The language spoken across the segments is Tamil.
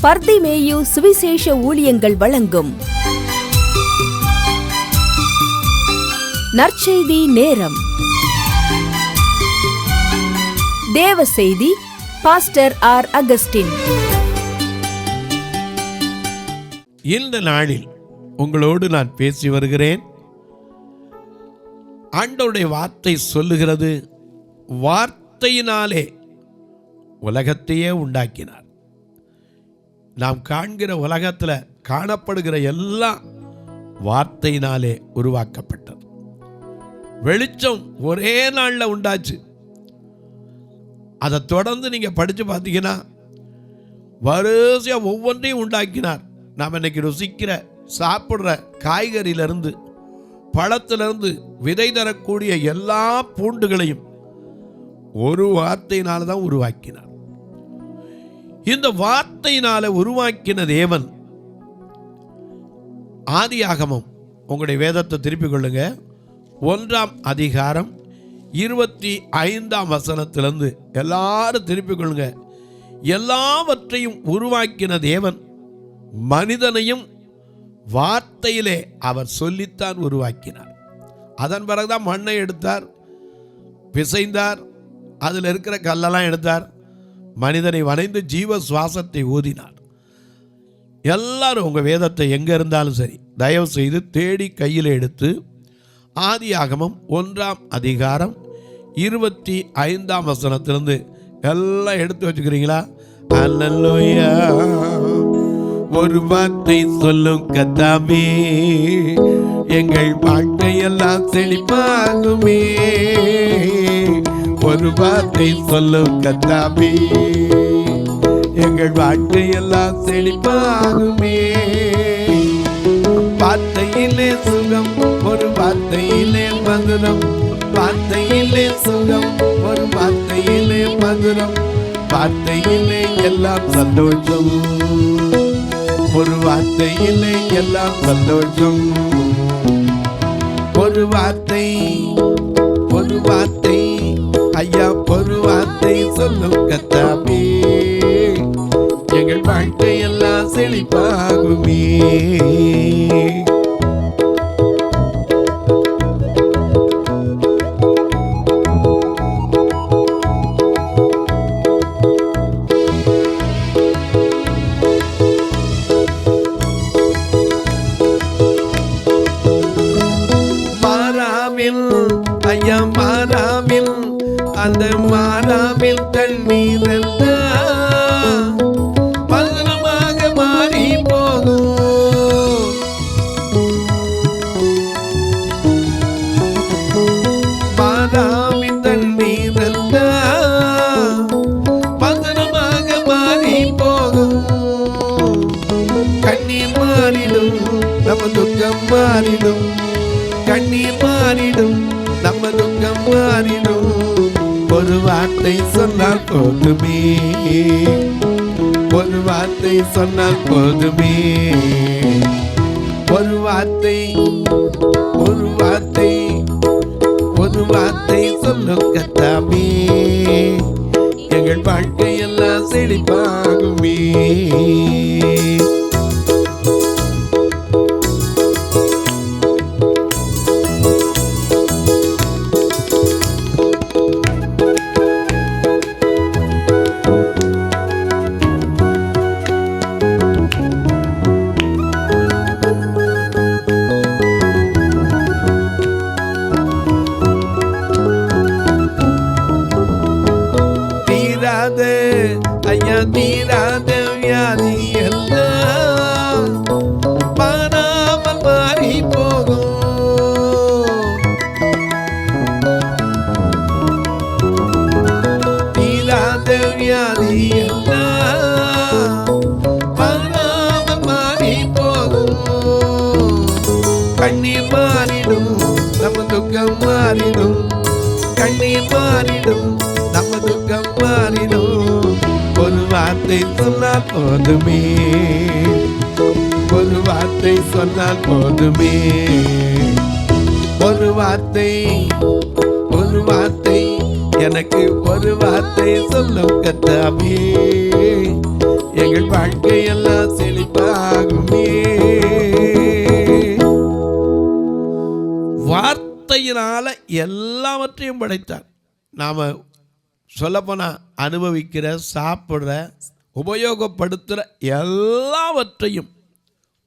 பர்திமேயு சுவிசேஷ ஊழியங்கள் வழங்கும் நற்செய்தி நேரம். தேவ செய்தி பாஸ்டர் ஆர். அகஸ்டின். இந்த நாளில் உங்களோடு நான் பேசி வருகிறேன். ஆண்டவருடைய வார்த்தை சொல்லுகிறது, வார்த்தையினாலே உலகத்தையே உண்டாக்கினார். நாம் காண்கிற உலகத்தில் காணப்படுகிற எல்லாம் வார்த்தையினாலே உருவாக்கப்பட்டது. வெளிச்சம் ஒரே நாளில் உண்டாச்சு. அதை தொடர்ந்து நீங்கள் படித்து பார்த்தீங்கன்னா வரிசையாக ஒவ்வொன்றையும் உண்டாக்கினார். நாம் இன்னைக்கு ருசிக்கிற சாப்பிட்ற காய்கறியிலிருந்து பழத்திலிருந்து விதை தரக்கூடிய எல்லா பூண்டுகளையும் ஒரு வார்த்தையினால தான் உருவாக்கினார். இந்த வார்த்தையினால உருவாக்கின தேவன், ஆதியாகமம், உங்களுடைய வேதத்தை திருப்பிக் கொள்ளுங்க, 1ஆம் அதிகாரம் 25ஆம் வசனத்திலிருந்து எல்லாரும் திருப்பிக் கொள்ளுங்க. எல்லாவற்றையும் உருவாக்கின தேவன் மனிதனையும் வார்த்தையிலே அவர் சொல்லித்தான் உருவாக்கினார். அதன் பிறகுதான் மண்ணை எடுத்தார், பிசைந்தார், அதில் இருக்கிற கல்லெல்லாம் எடுத்தார், மனிதனை வணைந்து ஜீவ சுவாசத்தை ஊதினார். எல்லாரும் உங்கள் வேதத்தை எங்கே இருந்தாலும் சரி தயவு செய்து தேடி கையில் எடுத்து ஆதியாகமம் 1ஆம் அதிகாரம் 25ஆம் வசனத்திலிருந்து எல்லாம் எடுத்து வச்சுக்கிறீங்களா? அல்லேலூயா. ஒரு வார்த்தை சொல்லும் கர்த்தாவே, எங்கள் வாழ்க்கையெல்லாம் செழிப்பாகுமே. ஒரு வார்த்தை சொல்லும் கர்த்தாவே, எங்கள் வாழ்க்கையெல்லாம் செழிப்பாகுமே. வார்த்தையிலே சுகம், ஒரு வார்த்தையிலே மதுரம். வார்த்தையிலே சுகம், ஒரு வார்த்தையிலே மதுரம். வார்த்தையிலே எல்லாம் சந்தோஷம், ஒரு வார்த்தையிலே எல்லாம் சந்தோஷம். ஒரு வார்த்தை, ஒரு வார்த்தை, ஐயா ஒரு வார்த்தை சொல்லும் கர்த்தாவே, எங்கள் வாழ்க்கை எல்லாம் செழிப்பாகுமே. ஐயா மாறாவில், அந்த மாறாவில் தண்ணீர் எல்லாம் மதுரமாக மாறி போகும். மாறாவில் தண்ணீர் எல்லாம் மதுரமாக மாறி போகும். கண்ணீர் மாறிடும், நம்ம துக்கம் மாறிடும். கண்ணீர் மாறிடும், நம்ம துக்கம் மாறிடும். ஒரு வார்த்தை சொன்னால் போதுமே, ஒரு வார்த்தை சொன்னால் போதுமே. ஒரு வார்த்தை, ஒரு வார்த்தை, ஒரு வார்த்தை சொல்லும் கர்த்தாவே, எங்கள் வாழ்க்கை எல்லாம் செழிப்பாகுமே. ஐயா தீராத வியாதி எல்லாம் மாறாமல் மாறி போகும். தீராத வியாதி எல்லாம் மாறாமல் மாறி போகும். கண்ணீர் மாறிடும், நம்ம துக்கம் மாறிடும். கண்ணீர் மாறிடும், நம்ம துக்கம் மாறிடும். ஒரு வார்த்தை சொன்னால் போதுமே, ஒரு வார்த்தை சொன்னால் போதுமே. ஒரு வார்த்தை, ஒரு வார்த்தை, எனக்கு ஒரு வார்த்தை சொல்லும் கர்த்தாவே, எங்கள் வாழ்க்கையெல்லாம் செழிப்பாகுமே. வார்த்தையினால எல்லாவற்றையும் படைத்தார். நாம சொல்லப்போனா அனுபவிக்கிற, சாப்பிட்ற, உபயோகப்படுத்துகிற எல்லாவற்றையும்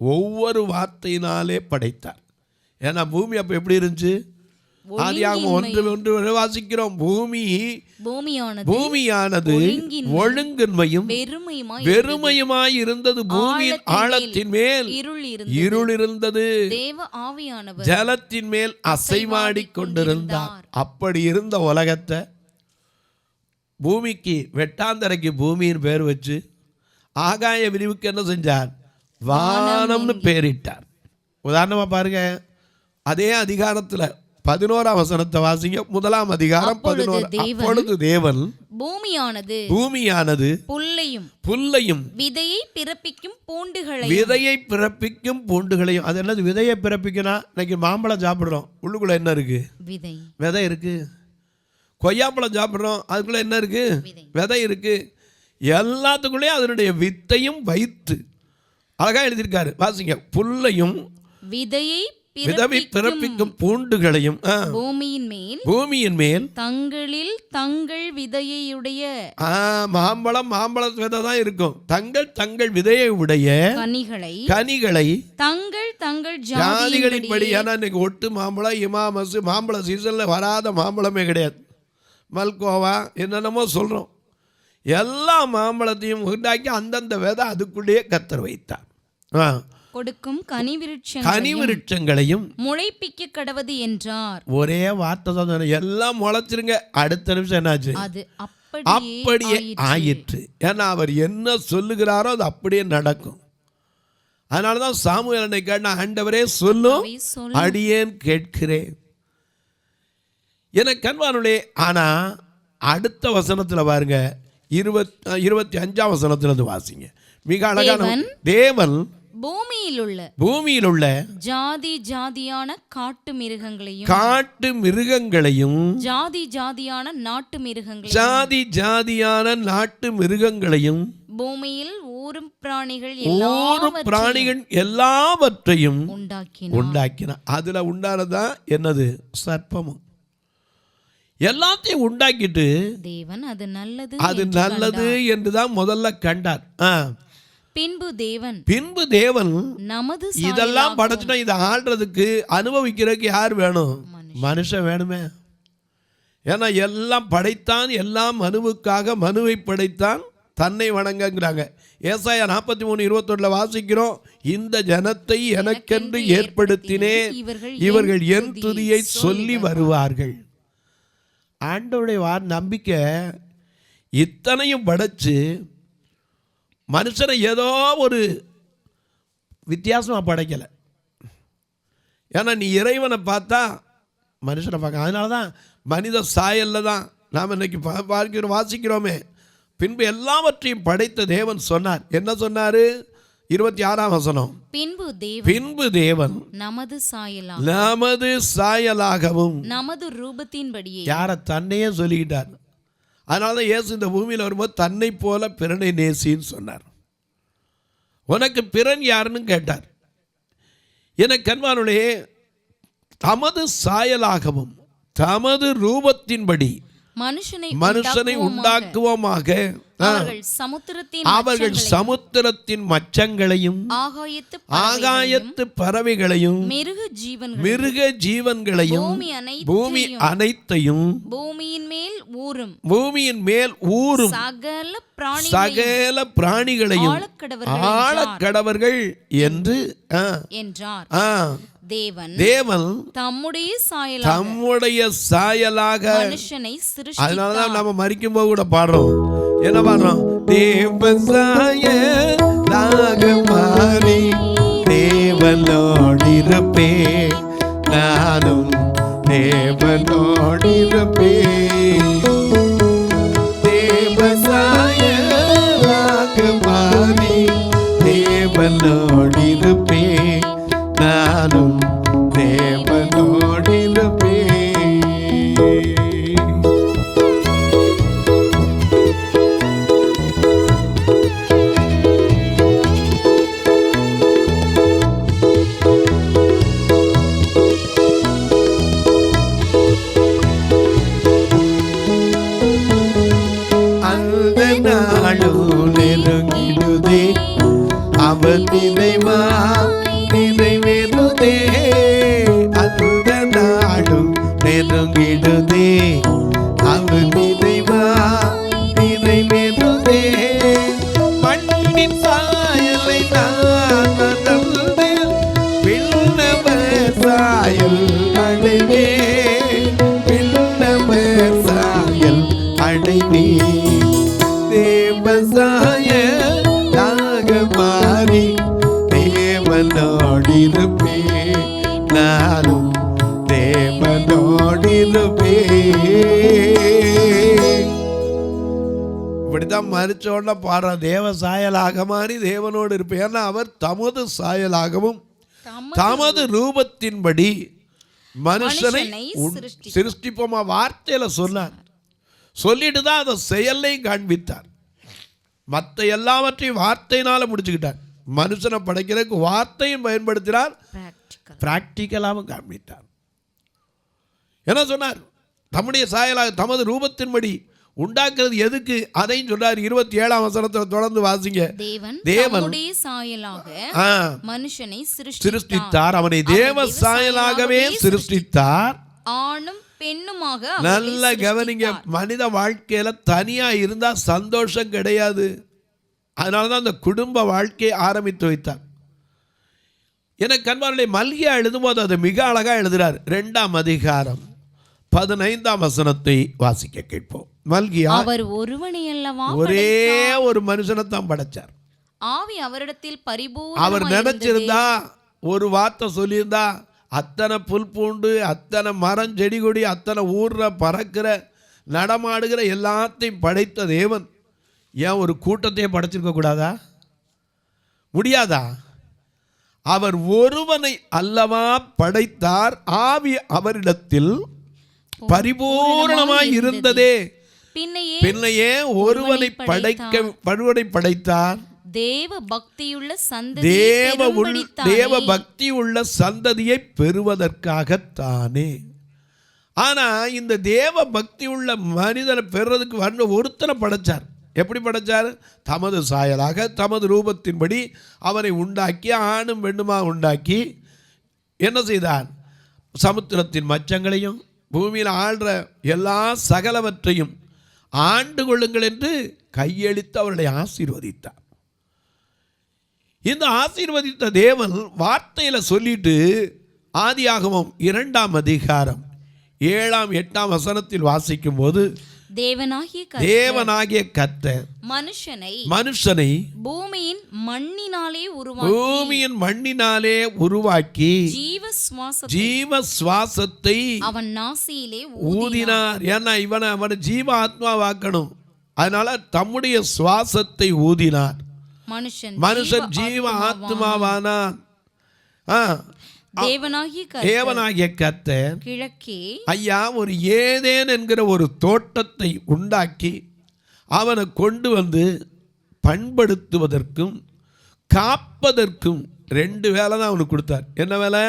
ஒவ்வொரு வார்த்தையினாலே படைத்தார். ஏன்னா பூமி அப்போ எப்படி இருந்துச்சு? ஆதியாகமம் 1:1 வாசிக்கிறோம். பூமியானது ஒழுங்கின்மையும் வெறுமையுமாய் இருந்தது. பூமியின் ஆழத்தின் மேல் இருள் இருந்தது. ஜலத்தின் மேல் அசைவாடி கொண்டிருந்தார். அப்படி இருந்த உலகத்தை பூமிக்கு, வெட்டாந்தரைக்கு பூமியின் பேர் வச்சு, ஆகாய விரிவுக்கு என்ன செஞ்சார்? வானம்னு பேரிட்டார். உதாரணமா பாருங்க, அதே அதிகாரத்துல 11ஆம் வசனத்தை வாசிங்க. 1ஆம் அதிகாரம் 11. அப்பொழுது தேவன் பூமியானது புல்லையும் விதையை பிறப்பிக்கும் பூண்டுகளையும். அது என்னது? விதையை பிறப்பிக்கணும். இன்னைக்கு மாம்பழம் சாப்பிடுறோம், உள்ளுக்குள்ள என்ன இருக்கு? விதை இருக்கு. கொய்யாப்பழம் சாப்பிடுறோம், அதுக்குள்ள என்ன இருக்கு? விதை இருக்கு. எல்லாத்துக்குள்ளேயும் அதனுடைய வித்தையும் வைத்து அழகா எழுதியிருக்காரு. வாசிங்க. புல்லையும் விதையை பிறப்பிக்கும் பூண்டுகளையும் பூமியின் மேல் தங்கள் விதையுடைய மாம்பழ விதை தான் இருக்கும். தங்கள் விதையை உடைய கனிகளை தங்கள் ஜாதிகளின்படி. ஏன்னா இன்னைக்கு ஒட்டு மாம்பழம், இமாமஸ், மாம்பழ சீசன்ல வராத மாம்பழமே கிடையாது. மல்கோவா என்னென்னமோ சொல்றோம். எல்லா மாம்பழத்தையும் உண்டாக்கி அந்தந்த விதை அதுக்குள்ளேயே கர்த்தர் வைத்தார். கொடுக்கும் கனி விருட்சங்களையும் முளைப்பிக்க கடவது என்றார். ஒரே வார்த்தை தான். எல்லாம் முளைச்சிருங்க. அடுத்த நிமிஷம் என்னாச்சு? அது அப்படியே ஆயிற்று. ஏன்னா அவர் என்ன சொல்லுகிறாரோ அது அப்படியே நடக்கும். அதனாலதான் சாமுவேல் அன்னைக்கு கேட்டா, ஆண்டவரே சொல்லும், அடியேன் கேட்கிறேன். எனக்கு கண்வானுடைய. ஆனா அடுத்த வசனத்துல பாருங்க, 25ஆம் வசனத்துல வாசிங்க. மிக அழகான. தேவன் பூமியில் உள்ள ஜாதி ஜாதியான காட்டு மிருகங்களையும் ஜாதி ஜாதியான நாட்டு மிருகங்களையும் பூமியில் ஊரும் பிராணிகள் எல்லாவற்றையும் உண்டாக்கினார். அதுல உண்டானதான் என்னது? சர்ப்பமும். எல்லாத்தையும் உண்டாக்கிட்டு தேவன் அது நல்லது என்றுதான் முதல்ல கண்டார். பின்பு தேவன் இதெல்லாம் படைச்சுட்டா, இதை ஆள்றதுக்கு, அனுபவிக்கிறதுக்கு யார் வேணும்? மனுஷன் வேணுமே. ஏன்னா எல்லாம் படைத்தான், எல்லாம் மனுவுக்காக, மனுவை படைத்தான், தன்னை வணங்குறாங்க. ஏசாயா 43:21 வாசிக்கிறோம். இந்த ஜனத்தை எனக்கென்று ஏற்படுத்தினேன், இவர்கள் என் துதியை சொல்லி வருவார்கள். ஆண்டவருடைய நம்பிக்கை இத்தனையும் படைச்சு மனுஷனை ஏதோ ஒரு வித்தியாசமாக படைக்கலை. ஏன்னா நீ இறைவனை பார்த்தா மனுஷனை பார்க்க. அதனால தான் மனித சாயல்ல தான் நாம் இன்னைக்கு வாசிக்கிறோமே. பின்பு எல்லாவற்றையும் படைத்த தேவன் சொன்னார். என்ன சொன்னாரு? 26ஆம் வசனம். பின்பு தேவன் நமது சாயலாகவும் நமது ரூபத்தின்படியே. யார? தன்னையே சொல்லிக்கிட்டார். அதனாலதான் இயேசு இந்த பூமியில் வரும்போது தன்னை போல பிறனை நேசின்னு சொன்னார். உனக்கு பிறன் யாருன்னு கேட்டார். எனக்கு கண்பானுடைய தமது சாயலாகவும் தமது ரூபத்தின்படி மனுஷனை உண்டாக்குவோமாக. அவர்கள் சமுத்திரத்தின் மச்சங்களையும் ஆகாயத்து பறவைகளையும் மிருக ஜீவன்களையும் பூமி அனைத்தையும் பூமியின் மேல் ஊரும் சகல பிராணிகளையும் ஆளக்கடவர்கள் என்று என்றார். தேவன் தம்முடைய சாயலாக மனுஷனை சிருஷ்டித்தார். அதனாலதான் நம்ம மரிக்கும் போது கூட பாடுறோம். என்ன பாடுறோம்? தேவ சாயலாக மாறி தேவனோடிருப்பே, நானும் தேவனோடிருப்பே. தேவ சாயலாக மாறி தேவனோடிருப்பே, நானும் தேவனோடிருப்பே. நாளும் நெருங்கிடுதே, அவர் நினைவா நிறைவேறுதே. அந்த நாளும் நெருங்கிடுதே, அவர் நினைவா நிறைவேறுதே. மண்ணின் சாயலை நான் மறந்து விண்ணவர் சாயல் அடைவே, விண்ணவர் சாயல் அடைவே. தேவசாயலாக மாறி தேவனோடிருப்பே, நானும் தேவனோடிருப்பே. இப்படித்தான் மறிச்ச உடனே பாரு, தேவ சாயலாக மாறி தேவனோடு இருப்பேன். ஏன்னா அவர் தமது சாயலாகவும் தமது ரூபத்தின்படி மனுஷனை சிருஷ்டிப்போமா வார்த்தையில சொன்னார். சொல்லிட்டு தான் அதை செயலையும் காண்பித்தார். மற்ற எல்லாவற்றையும் வார்த்தையினால முடிச்சுக்கிட்டார். மனுஷனை படைக்கிறதுக்கு வார்த்தையும் பயன்படுத்தினார், பிராக்டிக்கலாகவும் காண்பித்தார். என்ன சொன்னார்? தம்முடைய சாயலாக தமது ரூபத்தின்படி உண்டாக்குறது எதுக்கு அதையும் சொல்றார். 27ஆம் வசனத்தில் தொடர்ந்து வாசிங்க. தேவன் மனுஷனை சிருஷ்டித்தார், அவனை தேவ சாயலாகவே சிருஷ்டித்தார், ஆணும் பெண்ணுமாக. நல்ல கவனிங்க, மனித வாழ்க்கையில தனியா இருந்தா சந்தோஷம் கிடையாது. அதனாலதான் அந்த குடும்ப வாழ்க்கையை ஆரம்பித்து வைத்தார். எனக்கு கண்பார்களை மல்கியா எழுதும்போது அதை மிக அழகா எழுதுறார். 2ஆம் அதிகாரம் 15ஆம் வசனத்தை வாசிக்க கேட்போம். மல்கியா அவர் ஒருவனை அல்லவா, ஒரே ஒரு மனுஷனை தான் படைச்சார். ஆவி அவரிடத்தில் பரிபூர்ணமாய் அவர் நினைச்சிருந்தா, ஒரு வார்த்தை சொல்லியிருந்தா, அத்தனை புல் பூண்டு, அத்தனை மரம் செடி கொடி, அத்தனை ஊர்ற பறக்கிற நடமாடுகிற எல்லாத்தையும் படைத்த தேவன் ஏன் ஒரு கூட்டத்தையே படைச்சிருக்க கூடாதா? முடியாதா? அவர் ஒருவனை அல்லவா படைத்தார், ஆவி அவரிடத்தில் பரிபூர்ணமாய் இருந்ததே, பின்னையே ஒருவனை படைத்தார். தேவ பக்தியுள்ள சந்ததியை பெறுவதற்காகத்தானே. ஆனா இந்த தேவ பக்தி உள்ள மனிதனை பெறுறதுக்கு வந்த ஒருத்தனை படைச்சார். எப்படி படைச்சார்? தமது சாயலாக தமது ரூபத்தின்படி அவனை உண்டாக்கி, ஆணும் பெண்ணுமா உண்டாக்கி என்ன செய்தார்? சமுத்திரத்தின் மச்சங்களையும் பூமியில் ஆள்ற எல்லா சகலவற்றையும் ஆண்டு கொள்ளுங்கள் என்று கையெழுத்து அவர்களை ஆசீர்வதித்தார். இந்த ஆசீர்வதித்த தேவன் வார்த்தையில சொல்லிட்டு ஆதியாகமம் 2ஆம் அதிகாரம் 7ஆம் 8ஆம் வசனத்தில் வாசிக்கும் போது, தேவனாகிய கர்த்தர் மனுஷனை பூமியின் மண்ணினாலே உருவாக்கி ஜீவ சுவாசத்தை அவன் நாசியிலே ஊதினார். ஏன்னா அவனை ஜீவ ஆத்மாவாக்கணும். அதனால தம்முடைய சுவாசத்தை ஊதினார். மனுஷன் ஜீவ ஆத்மாவானான். தேவனாகிய கர்த்தர் கிழக்கே ஐயா ஒரு ஏதேன் என்கிற ஒரு தோட்டத்தை உண்டாக்கி அவனை கொண்டு வந்து பண்படுத்துவதற்கும் காப்பதற்கும் 2 வேலை தான் அவனுக்கு கொடுத்தார். என்ன வேலை?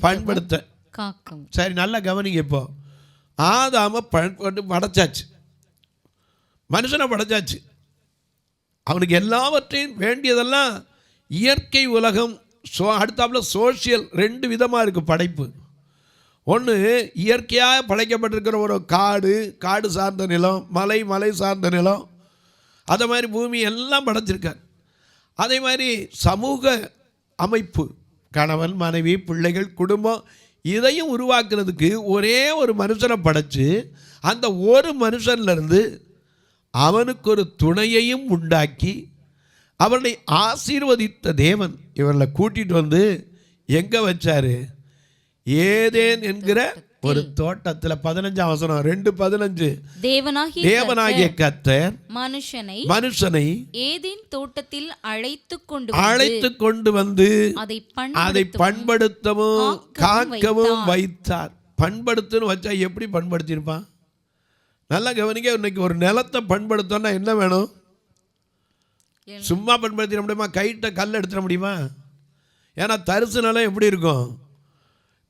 பண்படுத்த, காக்கும். சரி, நல்லா கவனிங்க. இப்போ ஆதாம படைச்சாச்சு, மனுஷனை படைச்சாச்சு. அவனுக்கு எல்லாவற்றையும் வேண்டியதெல்லாம் இயற்கை உலகம், அடுத்தாப்புல சோஷியல், 2 விதமாக இருக்குது படைப்பு. ஒன்று இயற்கையாக படைக்கப்பட்டிருக்கிற ஒரு காடு சார்ந்த நிலம், மலை சார்ந்த நிலம், அதை மாதிரி பூமி எல்லாம் படைச்சிருக்கார். அதே மாதிரி சமூக அமைப்பு, கணவன் மனைவி பிள்ளைகள் குடும்பம், இதையும் உருவாக்குறதுக்கு ஒரே ஒரு மனுஷனை படைச்சு அந்த ஒரு மனுஷன்லேருந்து அவனுக்கு ஒரு துணையையும் உண்டாக்கி அவர்களை ஆசீர்வதித்த தேவன் இவர்களை கூட்டிட்டு வந்து எங்க வச்சாரு? ஏதேன் என்கிற ஒரு தோட்டத்தில். 15ஆம் வசனம் 2:15. தேவனாகிய கர்த்தர் மனுஷனை ஏதேன் தோட்டத்தில் அழைத்து கொண்டு வந்து அதை பண்படுத்தவும் காக்கவும் வைத்தார். பண்படுத்துன்னு வச்சா எப்படி பண்படுத்தியிருப்பான்? நல்லா கவனிக்க. இன்னைக்கு ஒரு நிலத்தை பண்படுத்தோன்னா என்ன வேணும்? சும்மா பண்படுத்திட முடியுமா? கைட்ட கல் எடுத்துட முடியுமா? ஏன்னா தரிசு நிலம் எப்படி இருக்கும்?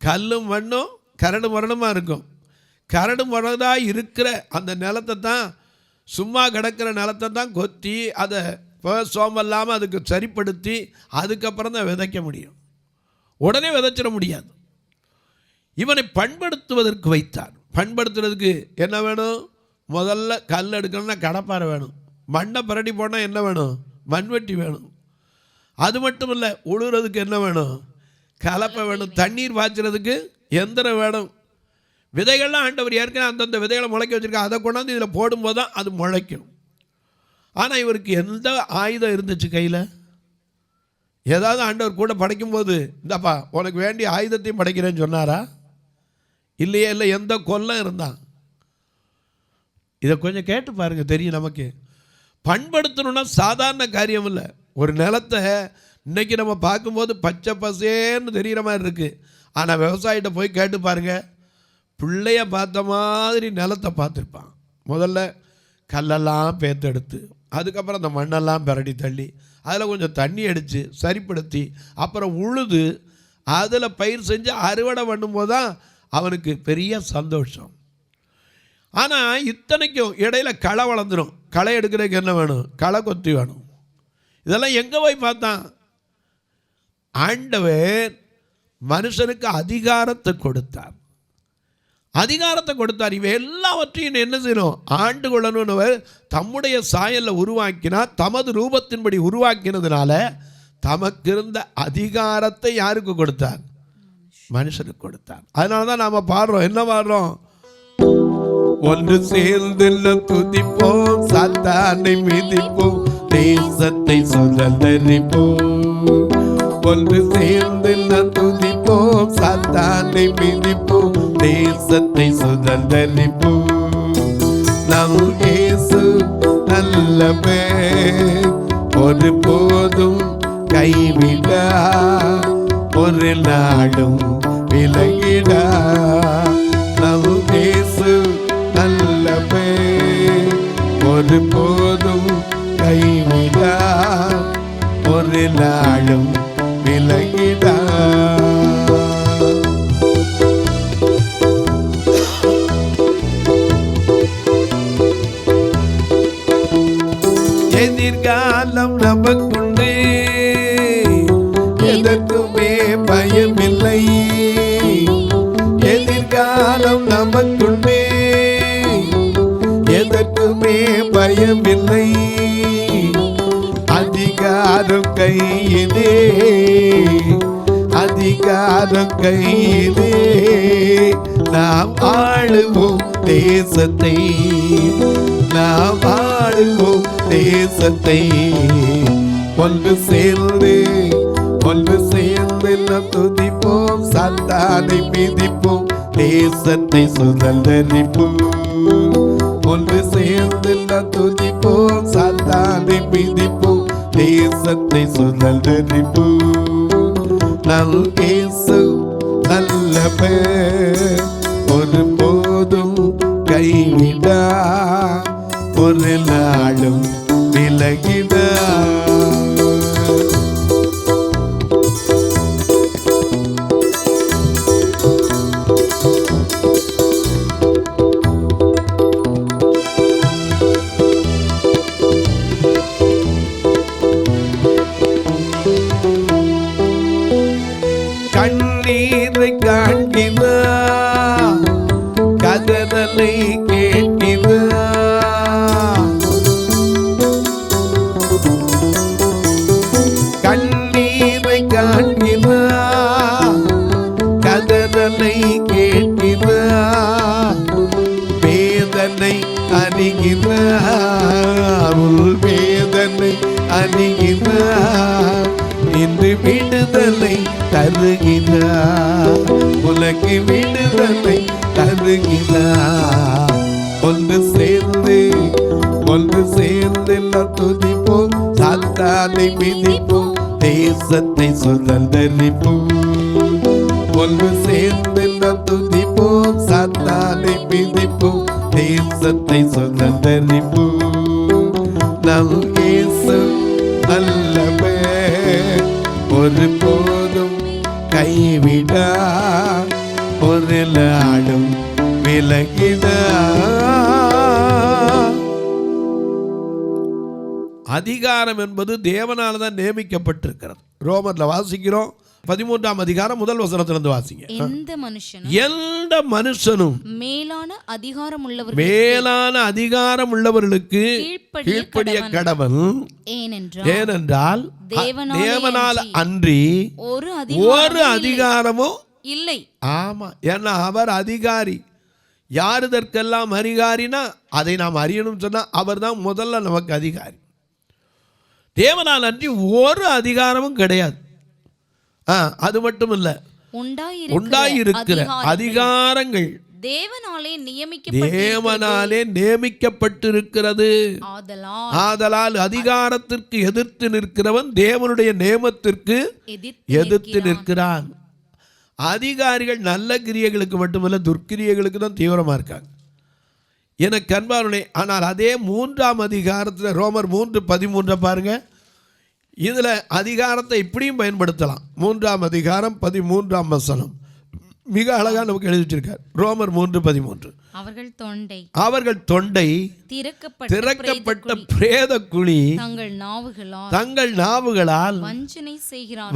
கல்லும் மண்ணும் கரடு முரணுமா இருக்கும். கரடு முரடாக இருக்கிற அந்த நிலத்தை தான் சும்மா கிடக்கிற நிலத்தை தான் கொத்தி அதை சோமல்லாமல் அதுக்கு சரிப்படுத்தி அதுக்கப்புறம் தான் விதைக்க முடியும். உடனே விதைச்சிட முடியாது. இவனை பண்படுத்துவதற்கு வைத்தார். பண்படுத்துறதுக்கு என்ன வேணும்? முதல்ல கல் எடுக்கணும்னா கடப்பாறை வேணும். மண்ணை புரட்டி போனால் என்ன வேணும்? மண்வெட்டி வேணும். அது மட்டும் இல்லை, உழுறதுக்கு என்ன வேணும்? கலப்பை வேணும். தண்ணீர் பாய்ச்சறதுக்கு எந்திரம் வேணும். விதைகள்லாம் ஆண்டவர் ஏற்கனவே அந்தந்த விதைகளை முளைக்க வச்சுருக்கா. அதை கொண்டாந்து இதில் போடும்போது தான் அது முளைக்கும். ஆனால் இவருக்கு எந்த ஆயுதம் இருந்துச்சு கையில்? ஏதாவது ஆண்டவர் கூட படைக்கும்போது இந்தாப்பா உனக்கு வேண்டிய ஆயுதத்தையும் படைக்கிறேன்னு சொன்னாரா? இல்லையே. இல்லை, எந்த கொல்லம் இருந்தான்? இதை கொஞ்சம் கேட்டு பாருங்கள், தெரியும் நமக்கு. பண்படுத்தணுன்னா சாதாரண காரியம் இல்லை. ஒரு நிலத்தை இன்றைக்கி நம்ம பார்க்கும்போது பச்சை பசேன்னு தெரிகிற மாதிரி இருக்குது. ஆனால் விவசாயிகிட்ட போய் கேட்டு பாருங்கள், பிள்ளைய பார்த்த மாதிரி நிலத்தை பார்த்துருப்பான். முதல்ல கல்லெல்லாம் பேத்தெடுத்து அதுக்கப்புறம் அந்த மண்ணெல்லாம் பிரட்டி தள்ளி அதில் கொஞ்சம் தண்ணி அடித்து சரிப்படுத்தி அப்புறம் உழுது அதில் பயிர் செஞ்சு அறுவடை பண்ணும்போது தான் அவனுக்கு பெரிய சந்தோஷம். ஆனால் இத்தனைக்கும் இடையில களை வளர்ந்துடும். களை எடுக்கிறதுக்கு என்ன வேணும்? களை கொத்தி வேணும். இதெல்லாம் எங்கே போய் பார்த்தான்? ஆண்டவர் மனுஷனுக்கு அதிகாரத்தை கொடுத்தார். அதிகாரத்தை கொடுத்தார். இவை எல்லாவற்றையும் என்ன செய்யணும்? ஆண்டு கொள்ளணும்னு தம்முடைய சாயலில் உருவாக்கினார். தமது ரூபத்தின்படி உருவாக்கினதுனால தமக்கு இருந்த அதிகாரத்தை யாருக்கு கொடுத்தார்? மனுஷனுக்கு கொடுத்தார். அதனால தான் நாம் பாடுறோம். என்ன பாடுறோம்? ஒன்று சேர்ந்து துதிப்போம், சாத்தானை மிதிப்போம், தேசத்தை சுதந்தரிப்போம். ஒன்று சேர்ந்து துதிப்போம், சாத்தானை மிதிப்போம், தேசத்தை சுதந்தரிப்போம். நம் இயேசு நல்லவர், ஒரு போதும் கைவிடா, ஒரு நாளும் விலகிடா. நம் இயேசு நல்லவர், ஒரு போதும் கைவிடா, ஒரு நாளும் விலகிடா. எதிர்காலம் நமக்குண்டு, எதற்குமே பயமில்லை. எதிர்காலம் நமக்குண்டு, எதற்குமே பயமில்லை. அதிகாரம் கையிலே, அதிகாரம் கையிலே, நாம் ஆளுவோம் தேசத்தை, நாம் ஆளுவோம் தேசத்தை. ஒன்று சேர்ந்து, ஒன்று சேர்ந்து நாம் துதிப்போம், சாத்தானை மிதிப்போம், தேசத்தை சுதந்தரிப்போம். ஒன்று சேர்ந்து நாம் துதிப்போம், சாத்தானை மிதிப்போம், தேசத்தை சுதந்தரிப்போம். நல் இயேசு நல்லவர், ஒரு போதும் கைவிடா, ஒரு நாளும் விலகிடா. கண்ணீரை காண்கிறார், கதறலை கேட்கிறார். கண்ணீரை காண்கிறார், கதறலை கேட்கிறார். வேதனை அறிகிறார், வேதனை அறிகிறார். இன்று விடுதலை தருகிறார், உனக்கு விடுதலை தருகிறார். ஒன்று சேர்ந்து, ஒன்று சேர்ந்து நாம் துதிப்போம், சாத்தானை மிதிப்போம், தேசத்தை சுதந்தரிப்போம். ஒன்று சேர்ந்து நாம் துதிப்போம், சாத்தானை மிதிப்போம், தேசத்தை சுதந்தரிப்போம். நம் இயேசு நல்லவர், ஒரு போதும் கைவிடா, ஒரு நாளும் விலகிடா. அதிகாரம் என்பது தேவனால தான் நியமிக்கப்பட்டிருக்கிறது. ரோமர்ல வாசிக்கிறோம் 13ஆம் அதிகாரம் முதல் வசனத்திலிருந்து வாசிங்க. எந்த மனுஷனும் மேலான அதிகாரம் உள்ளவர்களுக்கு கீழ்ப்படிய கடவன், ஏனென்றால் தேவனால் அன்றி ஒரு அதிகாரமும் இல்லை. ஆமா, ஏன்னா அவர் அதிகாரி. யார் இதற்கெல்லாம் அதிகாரினா அதை நாம் அறியணும் சொன்னா அவர் தான் முதல்ல நமக்கு அதிகாரி. தேவனால் அன்றி ஒரு அதிகாரமும் கிடையாது. அது மட்டும் இல்ல, உண்டாயிருக்கிற அதிகாரங்கள் தேவனாலே நியமிக்கப்பட்டிருக்கிறது. ஆதலால் அதிகாரத்திற்கு எதிர்த்து நிற்கிறவன் தேவனுடைய நியமத்திற்கு எதிர்த்து நிற்கிறான். அதிகாரிகள் நல்ல கிரியைகளுக்கு மட்டுமல்ல, துர்க்கிரியைகளுக்கு தான் தீவிரமா இருக்காங்க. எனக்கு அன்பானவர்களே, ஆனால் அதே 3ஆம் அதிகாரத்தில் ரோமர் 3:13 பாருங்க. இதில் அதிகாரத்தை இப்படியும் பயன்படுத்தலாம். 3ஆம் அதிகாரம் 13ஆம் வசனம் மிக அழகாக நமக்கு எழுதி வச்சிருக்கார். ரோமர் 3:13 அவர்கள் தொண்டை திறக்கப்பட்ட பிரேத குழி தங்கள் நாவுகளால்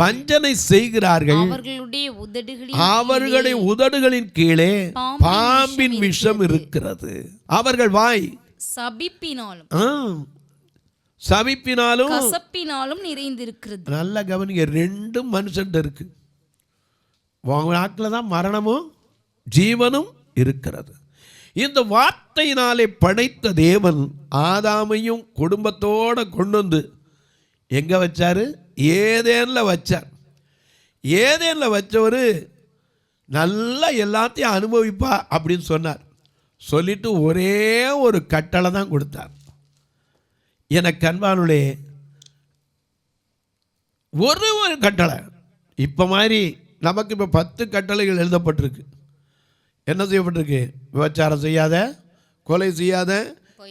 வஞ்சனை செய்கிறார்கள். அவர்களுடைய உதடுகளின் கீழே பாம்பின் விஷம் இருக்கிறது. அவர்கள் வாய் சபிப்பினாலும் கசப்பினாலும் நிறைந்திருக்கிறது. நல்ல கவனிங்க, ரெண்டும் மனுஷன் இருக்கு. உங்க நாட்டில் தான் மரணமும் ஜீவனும் இருக்கிறது. இந்த வார்த்தையினாலே படைத்த தேவன் ஆதாமையும் குடும்பத்தோட கொண்டு வந்து எங்க வச்சாரு? ஏதேன்ல வச்சார். ஏதேன்ல வச்சவர் நல்லா எல்லாத்தையும் அனுபவிப்பா அப்படின்னு சொன்னார். சொல்லிட்டு ஒரே ஒரு கட்டளை தான் கொடுத்தார். எனக்கு அன்பானுளே, ஒரு கட்டளை. இப்போ மாதிரி நமக்கு இப்போ 10 கட்டளைகள் எழுதப்பட்டிருக்கு. என்ன செய்யப்பட்டிருக்கு? விபச்சாரம் செய்யாத, கொலை செய்யாத,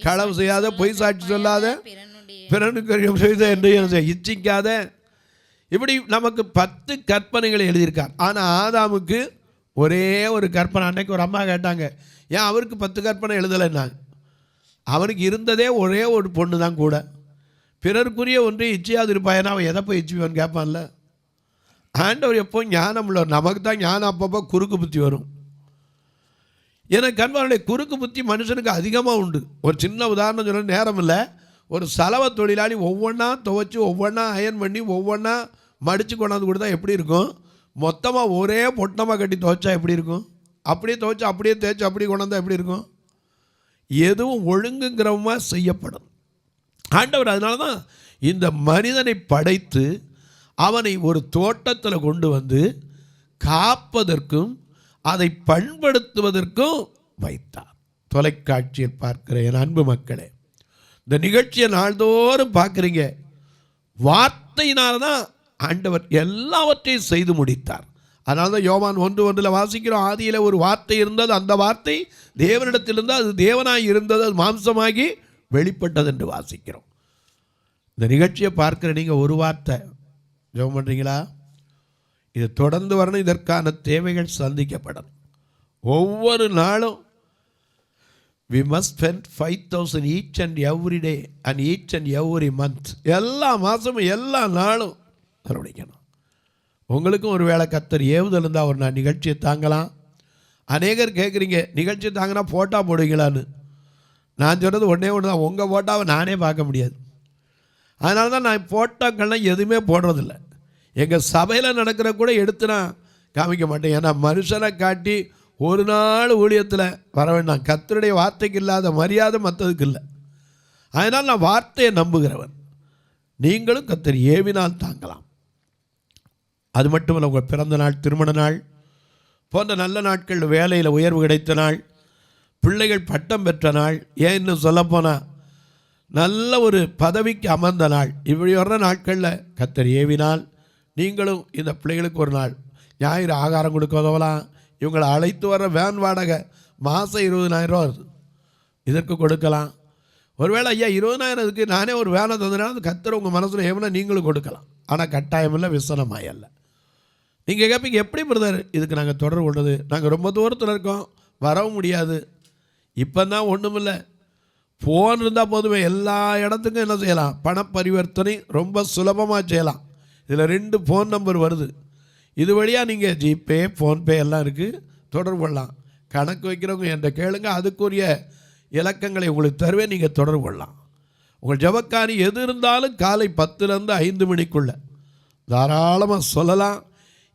களவு செய்யாத, பொய் சாட்சி சொல்லாத, பிறனுக்கு செய்த என்று இச்சிக்காத, இப்படி நமக்கு 10 கற்பனைகளை எழுதியிருக்கார். ஆனால் ஆதாமுக்கு ஒரே ஒரு கற்பனை. அன்னைக்கு ஒரு அம்மா கேட்டாங்க, ஏன் அவருக்கு 10 கற்பனை எழுதலைன்னாங்க. அவனுக்கு இருந்ததே ஒரே ஒரு பொண்ணு தான் கூட. பிறருக்குரிய ஒன்று இச்சையாது இருப்பாயனா அவன் எதை போய் இச்சுவான்னு கேட்பான்ல. ஆண்டவர் எப்போ ஞானம் உள்ளவர். நமக்கு தான் ஞானம் அப்பப்போ குறுக்கு புத்தி வரும். எனக்கு அன்பானுடைய குறுக்கு புத்தி மனுஷனுக்கு அதிகமாக உண்டு. ஒரு சின்ன உதாரணம் சொல்ல நேரம் இல்லை. ஒரு சலவை தொழிலாளி ஒவ்வொன்றா துவைச்சி ஒவ்வொன்றா அயன் பண்ணி ஒவ்வொன்றா மடித்து கொண்டாந்து கொடுத்தா எப்படி இருக்கும்? மொத்தமாக ஒரே பொட்டமாக கட்டி துவைச்சா எப்படி இருக்கும்? அப்படியே துவைச்சா அப்படியே தேய்ச்சி அப்படியே கொண்டாந்தா எப்படி இருக்கும்? எதுவும் ஒழுங்குங்கிறவமாக செய்யப்படும். ஆண்டவர் அதனால தான் இந்த மனிதனை படைத்து அவனை ஒரு தோட்டத்தில் கொண்டு வந்து காப்பதற்கும் அதை பண்படுத்துவதற்கும் வைத்தார். தொலைக்காட்சியில் பார்க்கிற என் அன்பு மக்களே, இந்த நிகழ்ச்சியை நாள்தோறும் பார்க்குறீங்க. வார்த்தையினால தான் ஆண்டவர் எல்லாவற்றையும் செய்து முடித்தார். அதனால தான் யோவான் 1:1 வாசிக்கிறோம், ஆதியில் ஒரு வார்த்தை இருந்தது, அந்த வார்த்தை தேவனிடத்தில் இருந்தால் அது தேவனாய் இருந்தது, அது மாம்சமாகி வெளிப்பட்டது என்று வாசிக்கிறோம். இந்த நிகழ்ச்சியை பார்க்குற நீங்கள் ஒரு வார்த்தை ஜெபம் பண்ணுறீங்களா? இது தொடர்ந்து வரணும். இதற்கான தேவைகள் சந்திக்கப்படணும். ஒவ்வொரு நாளும் we must spend 5,000 each and every day and each and every month. எல்லா மாதமும் எல்லா நாளும் செலவழிக்கணும். உங்களுக்கும் ஒரு வேளை கர்த்தர் ஏவுதல் இருந்தால் ஒரு நான் நிகழ்ச்சியை தாங்கலாம். அநேகர் கேட்குறீங்க, நிகழ்ச்சியை தாங்கினா ஃபோட்டோ போடுவீங்களான்னு. நான் சொன்னது ஒன்றே ஒன்று தான், உங்கள் ஃபோட்டோவை நானே பார்க்க முடியாது. அதனால தான் நான் ஃபோட்டோக்கள்லாம் எதுவுமே போடுறதில்லை. எங்கள் சபையில் நடக்கிற கூட எடுத்து நான் காமிக்க மாட்டேன். ஏன்னா மனுஷனை காட்டி ஒரு நாள் ஊழியத்தில் வர வேண்டாம். கர்த்தருடைய வார்த்தைக்கு இல்லாத மரியாதை மற்றதுக்கு இல்லை. அதனால் நான் வார்த்தையை நம்புகிறவன். நீங்களும் கர்த்தர் ஏவினால் தாங்கலாம். அது மட்டுமல்ல, உங்கள் பிறந்த நாள், திருமண நாள் போன்ற நல்ல நாட்கள், வேலையில் உயர்வு கிடைத்த நாள், பிள்ளைகள் பட்டம் பெற்ற நாள், ஏன் இன்னும் சொல்லப்போனால் நல்ல ஒரு பதவிக்கு அமர்ந்த நாள், இப்படி வர்ற நாட்களில் கர்த்தர் ஏவினால் நீங்களும் இந்த பிள்ளைகளுக்கு ஒரு நாள் ஞாயிறு ஆகாரம் கொடுக்க உதவலாம். இவங்களை அழைத்து வர வேன் வாடகை மாதம் 20,000 வருது, இதற்கு கொடுக்கலாம். ஒருவேளை ஐயா 20,000 இதுக்கு நானே ஒரு வேலை தந்தனால அது கர்த்தர் உங்கள் மனசில் ஏவனா நீங்களும் கொடுக்கலாம். ஆனால் கட்டாயமில்லை, விசனமாயல்ல. நீங்கள் கேட்பீங்க, எப்படி பிரதர் இதுக்கு நாங்கள் தொடர்பு கொண்டது? நாங்கள் ரொம்ப தூரத்தில் இருக்கோம், வரவும் முடியாது. இப்போ தான் ஒன்றுமில்லை, ஃபோன் இருந்தால் போதுமே, எல்லா இடத்துக்கும் என்ன செய்யலாம், பண பரிவர்த்தனை ரொம்ப சுலபமாக செய்யலாம். இதில் 2 ஃபோன் நம்பர் வருது. இது வழியாக நீங்கள் ஜிபே, ஃபோன்பே எல்லாம் இருக்குது, தொடர்பு கொள்ளலாம். கணக்கு வைக்கிறவங்க என்ற கேளுங்க, அதுக்குரிய இலக்கங்களை உங்களுக்கு தருவேன், நீங்கள் தொடர்பு கொள்ளலாம். உங்கள் ஜபக்காரி எது இருந்தாலும் காலை 10லேருந்து 5 மணிக்குள்ளே தாராளமாக சொல்லலாம்.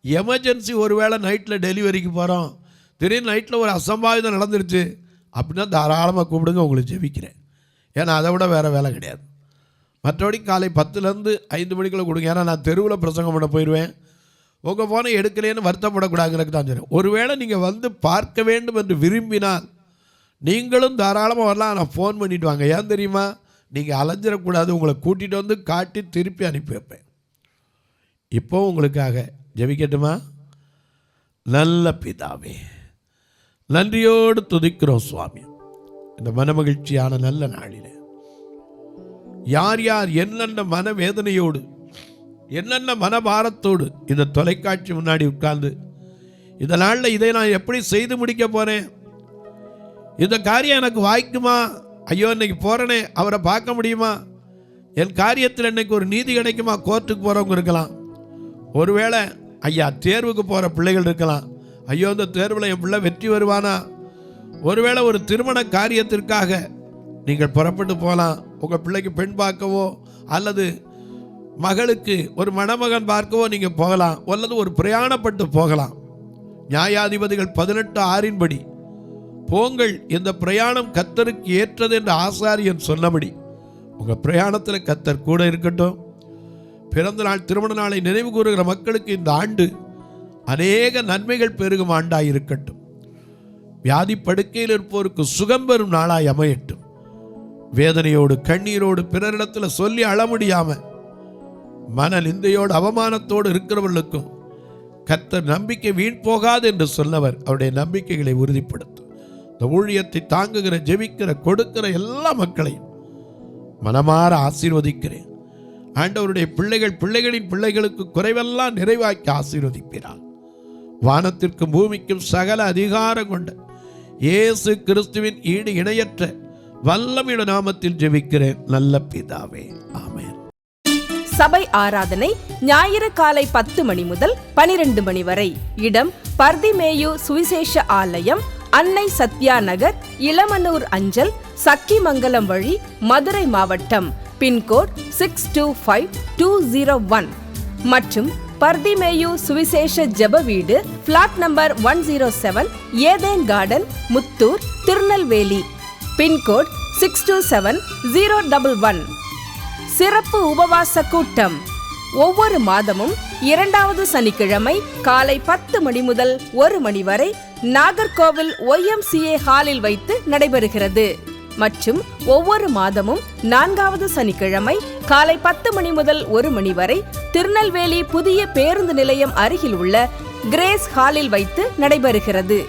எமர்ஜென்சி ஒருவேளை நைட்டில் டெலிவரிக்கு போகிறோம், திடீர்னு நைட்டில் ஒரு அசம்பாவிதம் நடந்துருச்சு அப்படின்னா தாராளமாக கூப்பிடுங்க, உங்களுக்கு ஜெபிக்கிறேன். ஏன்னா அதை விட வேறு வேலை கிடையாது. மற்றபடி காலை 10லேருந்து 5 மணிக்குள்ளே கொடுங்க. ஏன்னா நான் தெருவில் பிரசங்கம் பண்ண போயிடுவேன். உங்கள் ஃபோனை எடுக்கலேன்னு வருத்தப்படக்கூடாதுங்கிறதுக்கு தான் சொல்கிறேன். ஒருவேளை நீங்கள் வந்து பார்க்க வேண்டும் என்று விரும்பினால் நீங்களும் தாராளமாக வரலாம். நான் ஃபோன் பண்ணிவிட்டு வாங்க. ஏன் தெரியுமா, நீங்கள் அலைஞ்சிடக்கூடாது. உங்களை கூட்டிகிட்டு வந்து காட்டி திருப்பி அனுப்பி வைப்பேன். இப்போ உங்களுக்காக ஜெபிக்கட்டுமா? நல்ல பிதாவே, நன்றியோடு துதிக்கிறோம் சுவாமி. இந்த மனமகிழ்ச்சியான நல்ல நாளில் யார் யார் என்னென்ன மனவேதனையோடு என்னென்ன மனபாரத்தோடு இந்த தொலைக்காட்சி முன்னாடி உட்கார்ந்து இந்த நாளில் இதை நான் எப்படி செய்து முடிக்க போகிறேன், இந்த காரியம் எனக்கு வாய்க்குமா, ஐயோ இன்னைக்கு போகிறேனே அவரை பார்க்க முடியுமா, என் காரியத்தில் இன்னைக்கு ஒரு நீதி கிடைக்குமா, கோர்ட்டுக்கு போகிறவங்க இருக்கலாம். ஒருவேளை ஐயா தேர்வுக்கு போகிற பிள்ளைகள் இருக்கலாம், ஐயோ இந்த தேர்வில் என் பிள்ளை வெற்றி வருவானா. ஒருவேளை ஒரு திருமண காரியத்திற்காக நீங்கள் புறப்பட்டு போகலாம். உங்கள் பிள்ளைக்கு பெண் பார்க்கவோ அல்லது மகளுக்கு ஒரு மணமகன் பார்க்கவோ நீங்கள் போகலாம், அல்லது ஒரு பிரயாணப்பட்டு போகலாம். நியாயாதிபதிகள் 18:6 போங்கள், இந்த பிரயாணம் கர்த்தருக்கு ஏற்றது என்று ஆசாரியன் சொன்னபடி உங்கள் பிரயாணத்தில் கர்த்தர் கூட இருக்கட்டும். பிறந்த நாள் திருமண நாளை நினைவு கூறுகிற மக்களுக்கு இந்த ஆண்டு அநேக நன்மைகள் பெருகும் ஆண்டாய் இருக்கட்டும். வியாதி படுக்கையில் இருப்போருக்கு சுகம் பெறும் நாளாய் அமையட்டும். வேதனையோடு கண்ணீரோடு பிறரிடத்தில் சொல்லி அழ முடியாமல் மன நிந்தையோடு அவமானத்தோடு இருக்கிறவர்களுக்கும் கர்த்தர் நம்பிக்கை வீண் போகாது என்று சொன்னவர் அவருடைய நம்பிக்கைகளை உறுதிப்படுத்தும். இந்த ஊழியத்தை தாங்குகிற, ஜெபிக்கிற, கொடுக்கிற எல்லா மக்களையும் மனமாற ஆசீர்வதிக்கிறேன். ஆண்டவருடைய பிள்ளைகளின் பிள்ளைகளுக்கு குறைவெல்லாம் நிறைவாக்கி ஆசீர்வதிக்கிறார். வானத்திற்கும் பூமிக்கும் சகல அதிகாரம் கொண்ட இயேசு கிறிஸ்துவின் ஈடு இணையற்ற வல்லமையுள்ள நாமத்தில் ஜெபிக்கிறேன் நல்ல பிதாவே, ஆமென். சபை ஆராதனை ஞாயிறு காலை 10 மணி முதல் 12 மணி வரை. இடம் பர்திமேயு சுவிசேஷ ஆலயம், அன்னை சத்யா நகர், இளமனூர் அஞ்சல், சக்கிமங்கலம் வழி, மதுரை மாவட்டம். பின்கோட் 625201 மற்றும் பர்திமேயு சுவிசேஷ ஜெப வீடு, flat number 107, Eden garden, Muthur, Tirunelveli. Pincode 627011. சிறப்பு உபவாச கூட்டம் ஒவ்வொரு மாதமும் 2வது சனிக்கிழமை காலை 10 மணி முதல் 1 மணி வரை நாகர்கோவில் YMCA ஹாலில் வைத்து நடைபெறுகிறது. மற்றும் ஒவ்வொரு மாதமும் 4வது சனிக்கிழமை காலை 10 மணி முதல் 1 மணி வரை திருநெல்வேலி புதிய பேருந்து நிலையம் அருகில் உள்ள கிரேஸ் ஹாலில் வைத்து நடைபெறுகிறது.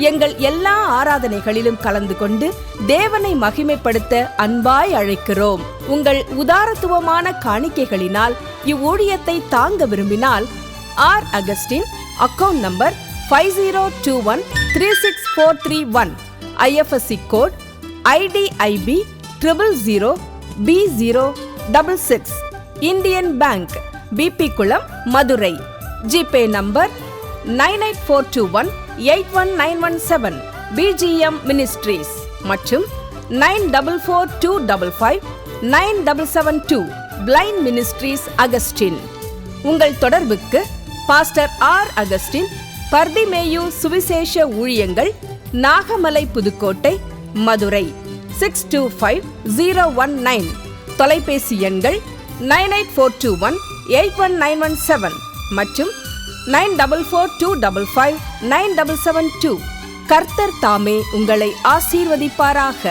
எங்கள் எல்லா ஆராதனைகளிலும் கலந்து கொண்டு தேவனை மகிமைப்படுத்த அன்பாய் அழைக்கிறோம். உங்கள் உதாரத்துவமான காணிக்கைகளினால் இவ்வூழியத்தை தாங்க விரும்பினால் R. Augustine, account number 5021364331, IFSC code IDIB 000B066, Indian bank, BP Kulam, Madurai. GPay number 9842181917, BGM ministries மற்றும் 9442559772, பிளைண்ட் மினிஸ்ட்ரீஸ் அகஸ்டின். உங்கள் தொடர்புக்கு பாஸ்டர் R. அகஸ்டின், பர்திமேயு சுவிசேஷ ஊழியங்கள், நாகமலை, புதுக்கோட்டை, மதுரை 625019. தொலைபேசி எண்கள் 9842181917 மற்றும் 9442559772. கர்த்தர் தாமே உங்களை ஆசீர்வதிப்பாராக.